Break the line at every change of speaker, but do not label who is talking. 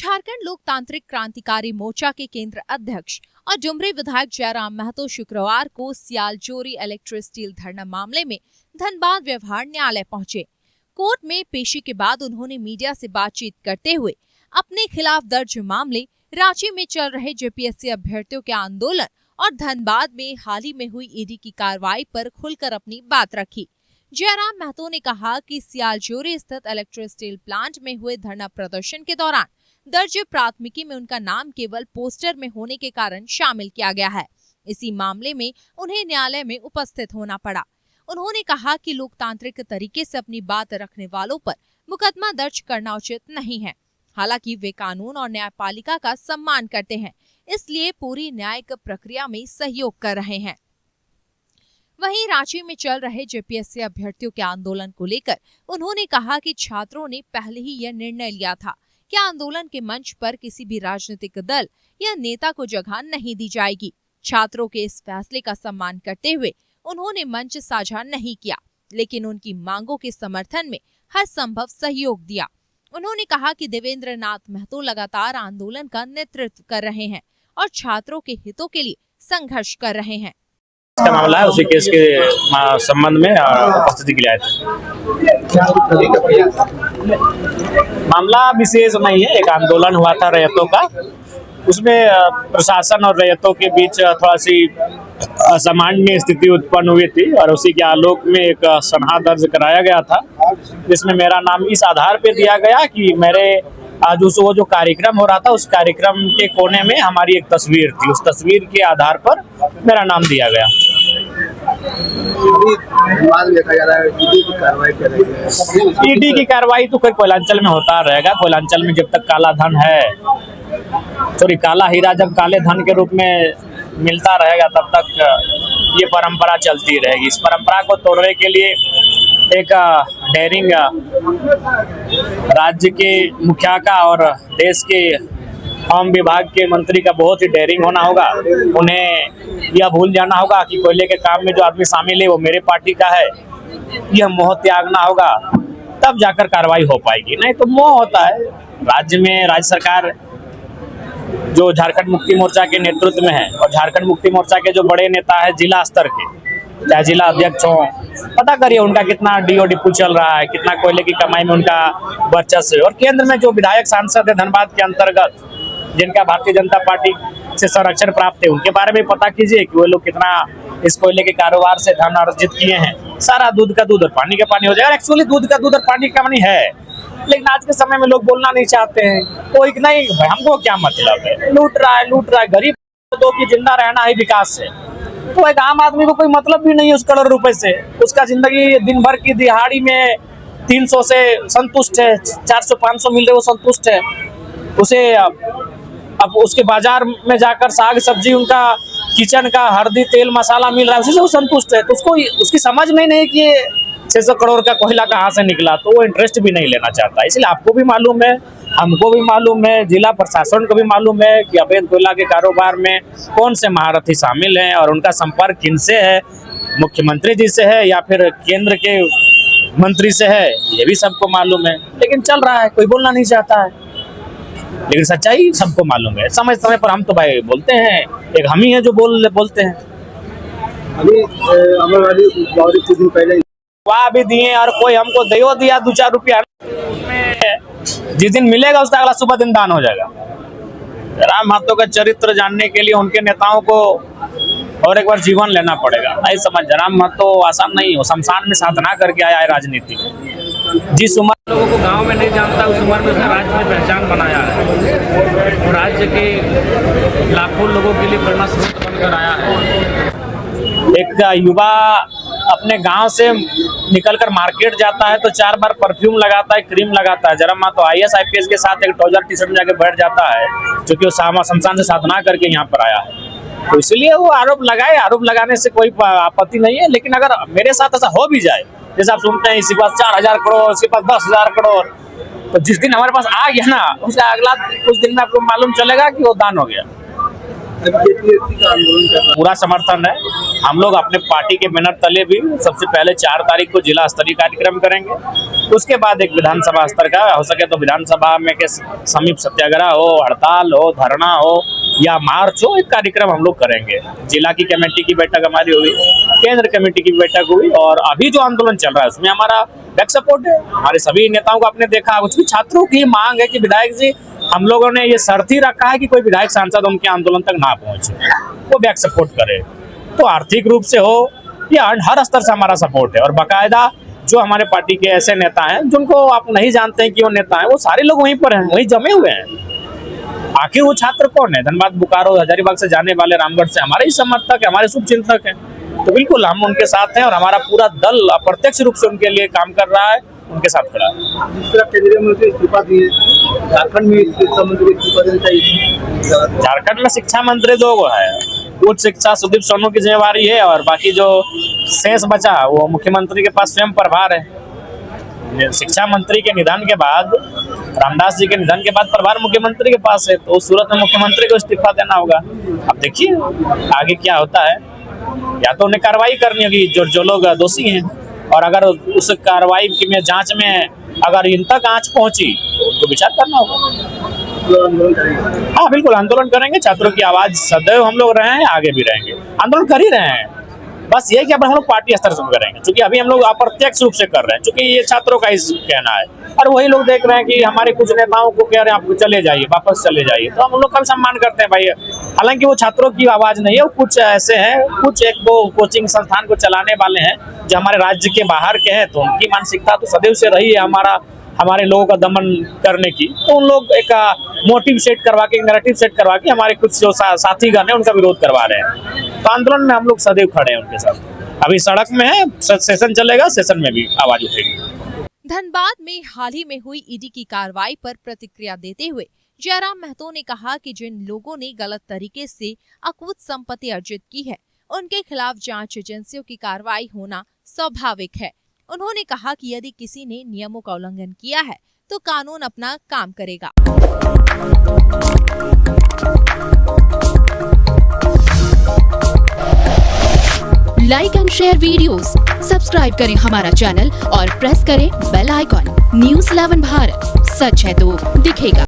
झारखंड लोकतांत्रिक क्रांतिकारी मोर्चा के केंद्र अध्यक्ष और डुमरी विधायक जयराम महतो शुक्रवार को सियालजोरी इलेक्ट्रो स्टील धरना मामले में धनबाद व्यवहार न्यायालय पहुंचे। कोर्ट में पेशी के बाद उन्होंने मीडिया से बातचीत करते हुए अपने खिलाफ दर्ज मामले, रांची में चल रहे जेपीएससी अभ्यर्थियों के आंदोलन और धनबाद में हाल ही में हुई ईडी की कार्रवाई पर खुलकर अपनी बात रखी। जयराम महतो ने कहा कि सियालजोरी स्थित इलेक्ट्रो स्टील प्लांट में हुए धरना प्रदर्शन के दौरान दर्ज प्राथमिकी में उनका नाम केवल पोस्टर में होने के कारण शामिल किया गया है। इसी मामले में उन्हें न्यायालय में उपस्थित होना पड़ा। उन्होंने कहा कि लोकतांत्रिक तरीके से अपनी बात रखने वालों पर मुकदमा दर्ज करना उचित नहीं है। हालांकि वे कानून और न्यायपालिका का सम्मान करते हैं, इसलिए पूरी न्यायिक प्रक्रिया में सहयोग कर रहे हैं। वहीं रांची में चल रहे जेपीएससी अभ्यर्थियों के आंदोलन को लेकर उन्होंने कहा कि छात्रों ने पहले ही यह निर्णय लिया था कि आंदोलन के मंच पर किसी भी राजनीतिक दल या नेता को जगह नहीं दी जाएगी। छात्रों के इस फैसले का सम्मान करते हुए उन्होंने मंच साझा नहीं किया, लेकिन उनकी मांगों के समर्थन में हर संभव सहयोग दिया। उन्होंने कहा कि देवेंद्र नाथ महतो लगातार आंदोलन का नेतृत्व कर रहे हैं और छात्रों के हितों के लिए संघर्ष कर रहे हैं।
का मामला है, उसी केस के संबंध में उपस्थिति के लिए आए थे। मामला विशेष नहीं है, एक आंदोलन हुआ था रैयतों का, उसमें प्रशासन और रैयतों के बीच थोड़ा सी असामान्य स्थिति उत्पन्न हुई थी और उसी के आलोक में एक सनहा दर्ज कराया गया था, जिसमें मेरा नाम इस आधार पे दिया गया कि मेरे आज वो जो कार्यक्रम हो रहा था उस कार्यक्रम के कोने में हमारी एक तस्वीर थी, उस तस्वीर के आधार पर मेरा नाम दिया गया। ईडी की कार्रवाई तो कोई कोयलांचल में होता रहेगा। कोयलांचल में जब तक काला धन है, सॉरी काला हीरा जब काले धन के रूप में मिलता रहेगा तब तक ये परंपरा चलती रहेगी। इस परंपरा को तोड़ने के लिए एक डेयरिंग राज्य के मुखिया का और देश के होम विभाग के मंत्री का बहुत ही डेयरिंग होना होगा। उन्हें यह भूल जाना होगा कि कोयले के काम में जो आदमी शामिल है वो मेरे पार्टी का है, यह मोह त्यागना होगा, तब जाकर कार्रवाई हो पाएगी। नहीं तो मोह होता है। राज्य में राज्य सरकार जो झारखंड मुक्ति मोर्चा के नेतृत्व में है और झारखंड मुक्ति मोर्चा के जो बड़े नेता है जिला स्तर के, चाहे जिला अध्यक्ष हो, पता करिए उनका कितना डीओ डिपू चल रहा है, कितना कोयले की कमाई में उनका वर्चस्व है। और केंद्र में जो विधायक सांसद है धनबाद के अंतर्गत, जिनका भारतीय जनता पार्टी से संरक्षण प्राप्त है, उनके बारे में पता कीजिए कि वो लोग कितना इस कोयले के कारोबार से धन अर्जित किए हैं। सारा दूध का दूध और पानी का पानी हो जाएगा। एक्चुअली दूध का दूध और पानी का पानी है, लेकिन आज के समय में लोग बोलना नहीं चाहते हैं। तो इतना ही हमको क्या मतलब है, लूट रहा है। गरीब लोगों की जिंदा रहना ही विकास है। तो एक आम आदमी को कोई मतलब भी नहीं है उस करोड़ रुपए से। उसका जिंदगी दिन भर की दिहाड़ी में 300 से संतुष्ट है, 400-500 मिल रहे वो संतुष्ट है। उसे अब उसके बाजार में जाकर साग सब्जी, उनका किचन का हल्दी तेल मसाला मिल रहा है, उसी से वो संतुष्ट है। तो उसको उसकी समझ में नहीं कि ये 600 करोड़ का कोयला कहाँ से निकला, तो वो इंटरेस्ट भी नहीं लेना चाहता। इसलिए आपको भी मालूम है, हमको भी मालूम है, जिला प्रशासन को भी मालूम है कि अवैध कोयला के कारोबार में कौन से महारथी शामिल हैं और उनका संपर्क किनसे है, मुख्यमंत्री जी से है या फिर केंद्र के मंत्री से है, ये भी सबको मालूम है। लेकिन चल रहा है, कोई बोलना नहीं चाहता है, लेकिन सच्चाई सबको मालूम है। समय समय पर हम तो भाई बोलते हैं, एक हम ही है जो बोलते हैं।
अभी कुछ दिन पहले
वहाँ भी दिए और कोई हमको दयो दिया 2-4 रुपया, उसमें जिस दिन मिलेगा उसका अगला सुबह दिन दान हो जाएगा। जयराम महतो का चरित्र जानने के लिए उनके नेताओं को और एक बार जीवन लेना पड़ेगा। नहीं समझ, जयराम महतो आसान नहीं हो, शमशान में साधना करके आया है राजनीति में। जिस उम्र
लोगों को गांव में नहीं जानता, उस उम्र में उसने राज्य में पहचान बनाया है और राज्य के लाखों लोगों के लिए प्रेरणा स्रोत बनकर आया है।
एक युवा अपने गांव से निकलकर मार्केट जाता है तो 4 बार परफ्यूम लगाता है, क्रीम लगाता है। जयराम महतो IAS IPS के साथ एक ट्राउजर टी-शर्ट में जाके बैठ जाता है, क्योंकि वो शमशान से साधना करके यहाँ पर आया है। तो इसलिए वो आरोप लगाए, आरोप लगाने से कोई आपत्ति नहीं है। लेकिन अगर मेरे साथ ऐसा हो भी जाए, जैसे आप सुनते हैं इसी के पास 4000 करोड़, इसके पास 10,000 करोड़, तो जिस दिन हमारे पास आ गया ना, उसका अगला कुछ दिन में आपको मालूम चलेगा कि वो दान हो गया।
अभी जेपीएससी का आंदोलन कर रहा है।
पूरा समर्थन है। हम लोग अपने पार्टी के बैनर तले भी सबसे पहले 4 तारीख को जिला स्तरीय कार्यक्रम करेंगे, उसके बाद एक विधानसभा स्तर का, हो सके तो विधानसभा में के समीप सत्याग्रह हो, हड़ताल हो, धरना हो या मार्च हो, एक कार्यक्रम हम लोग करेंगे। जिला की कमेटी की बैठक हमारी हुई, केंद्र कमेटी की बैठक हुई, और अभी जो आंदोलन चल रहा है उसमें हमारा बैक सपोर्ट है। हमारे सभी नेताओं को आपने देखा, उसकी छात्रों की मांग है कि विधायक जी, हम लोगों ने ये शर्त ही रखा है कि कोई विधायक सांसद उनके आंदोलन तक ना पहुंचे, वो बैक सपोर्ट करे। तो आर्थिक रूप से हो या हर स्तर से हमारा सपोर्ट है। और बाकायदा जो हमारे पार्टी के ऐसे नेता हैं जिनको आप नहीं जानते हैं कि वो नेता हैं, वो सारे लोग वहीं पर हैं, वहीं जमे हुए हैं। आखिर वो छात्र कौन है? धनबाद, बोकारो, हजारीबाग से जाने वाले, रामगढ़ से हमारे ही समर्थक है, हमारे शुभचिंतक हैं। तो बिल्कुल हम उनके साथ हैं और हमारा पूरा दल अप्रत्यक्ष रूप से उनके लिए काम कर रहा है, उनके साथ खड़ा है।
दूसरा केंद्रीय मंत्री इस्तीफा दिए, झारखंड में शिक्षा मंत्री इस्तीफा देना चाहिए।
झारखंड में शिक्षा मंत्री 2 गो है, उच्च शिक्षा सुदीप सोनू की जिम्मेवारी है, और बाकी जो शेष बचा वो मुख्यमंत्री के पास स्वयं प्रभार है। शिक्षा मंत्री के निधन के बाद, रामदास जी के निधन के बाद प्रभार मुख्यमंत्री के पास है, तो उस सूरत में मुख्यमंत्री को इस्तीफा देना होगा। अब देखिए आगे क्या होता है, या तो उन्हें कार्रवाई करनी होगी जो लोग दोषी हैं, और अगर उस कार्रवाई में जांच में अगर इन तक आंच पहुंची तो उनको विचार करना होगा।
आंदोलन करेंगे।
हाँ बिल्कुल आंदोलन करेंगे, छात्रों की आवाज सदैव हम लोग रहे हैं, आगे भी रहेंगे, आंदोलन कर ही रहे हैं। बस ये कि अब हम लोग पार्टी स्तर से करेंगे, क्योंकि अभी हम लोग अप्रत्यक्ष रूप से कर रहे हैं, क्योंकि ये छात्रों का ही कहना है, और वही लोग देख रहे हैं कि हमारे कुछ नेताओं को कह रहे हैं आप चले जाइए, वापस चले जाइए, तो हम लोग का सम्मान करते हैं भाई। हालांकि वो छात्रों की आवाज नहीं है, कुछ ऐसे हैं, कुछ 1-2 कोचिंग संस्थान को चलाने वाले हैं जो हमारे राज्य के बाहर के हैं, तो उनकी मानसिकता तो सदैव से रही है हमारे लोगों का दमन करने की। तो उन लोग एक मोटिव सेट करवा के, नैरेटिव सेट करवा के हमारे कुछ जो साथीगण हैं उनका विरोध करवा रहे हैं। तो आंदोलन में हम लोग सदैव खड़े हैं उनके साथ। अभी सड़क में है, सेशन चलेगा, सेशन में भी आवाज उठेगी।
धनबाद में हाल ही में हुई ईडी की कार्रवाई पर प्रतिक्रिया देते हुए जयराम महतो ने कहा कि जिन लोगों ने गलत तरीके से अकूत संपत्ति अर्जित की है, उनके खिलाफ जांच एजेंसियों की कार्रवाई होना स्वाभाविक है। उन्होंने कहा कि यदि किसी ने नियमों का उल्लंघन किया है तो कानून अपना काम करेगा।
Like and share videos, subscribe करें हमारा चैनल और प्रेस करें बेल आइकॉन। News 11 भारत, सच है तो दिखेगा।